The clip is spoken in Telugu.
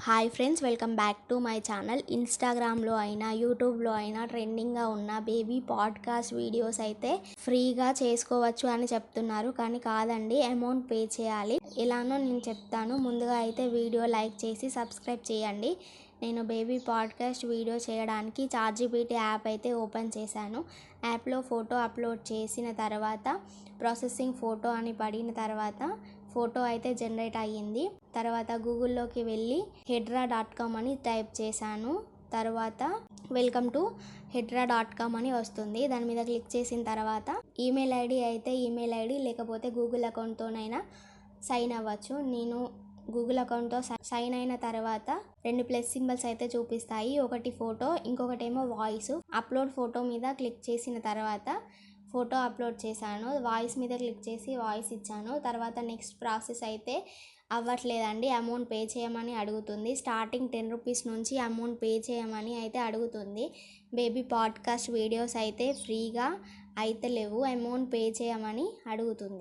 Hi friends, welcome back to my channel. ఇన్స్టాగ్రామ్లో అయినా యూట్యూబ్లో అయినా ట్రెండింగ్గా ఉన్న బేబీ పాడ్కాస్ట్ వీడియోస్ అయితే ఫ్రీగా చేసుకోవచ్చు అని చెప్తున్నారు. కానీ కాదండి, అమౌంట్ పే చేయాలి. ఎలానో నేను చెప్తాను. ముందుగా అయితే వీడియో లైక్ చేసి సబ్స్క్రైబ్ చేయండి. నేను బేబీ పాడ్కాస్ట్ వీడియో చేయడానికి చాట్‌జీపీటీ యాప్ అయితే ఓపెన్ చేశాను. యాప్లో ఫోటో అప్లోడ్ చేసిన తర్వాత ప్రాసెసింగ్ ఫోటో అని పడిన తర్వాత ఫోటో అయితే జనరేట్ అయ్యింది. తర్వాత గూగుల్లోకి వెళ్ళి hedra.com అని టైప్ చేశాను. తర్వాత వెల్కమ్ టు hedra.com అని వస్తుంది. దాని మీద క్లిక్ చేసిన తర్వాత ఈమెయిల్ ఐడి అయితే ఈమెయిల్ ఐడి, లేకపోతే గూగుల్ అకౌంట్తోనైనా సైన్ అవ్వచ్చు. నేను గూగుల్ అకౌంట్తో సైన్ అయిన తర్వాత 2 ప్లస్ సింబల్స్ అయితే చూపిస్తాయి. ఒకటి ఫోటో, ఇంకొకటేమో వాయిస్. అప్లోడ్ ఫోటో మీద క్లిక్ చేసిన తర్వాత ఫోటో అప్లోడ్ చేశాను. వాయిస్ మీద క్లిక్ చేసి వాయిస్ ఇచ్చాను. తర్వాత నెక్స్ట్ ప్రాసెస్ అయితే అవ్వట్లేదండి. అమౌంట్ పే చేయమని అడుగుతుంది. స్టార్టింగ్ 10 రూపీస్ నుంచి అమౌంట్ పే చేయమని అయితే అడుగుతుంది. బేబీ పాడ్కాస్ట్ వీడియోస్ అయితే ఫ్రీగా అయితే లేవు, అమౌంట్ పే చేయమని అడుగుతుంది.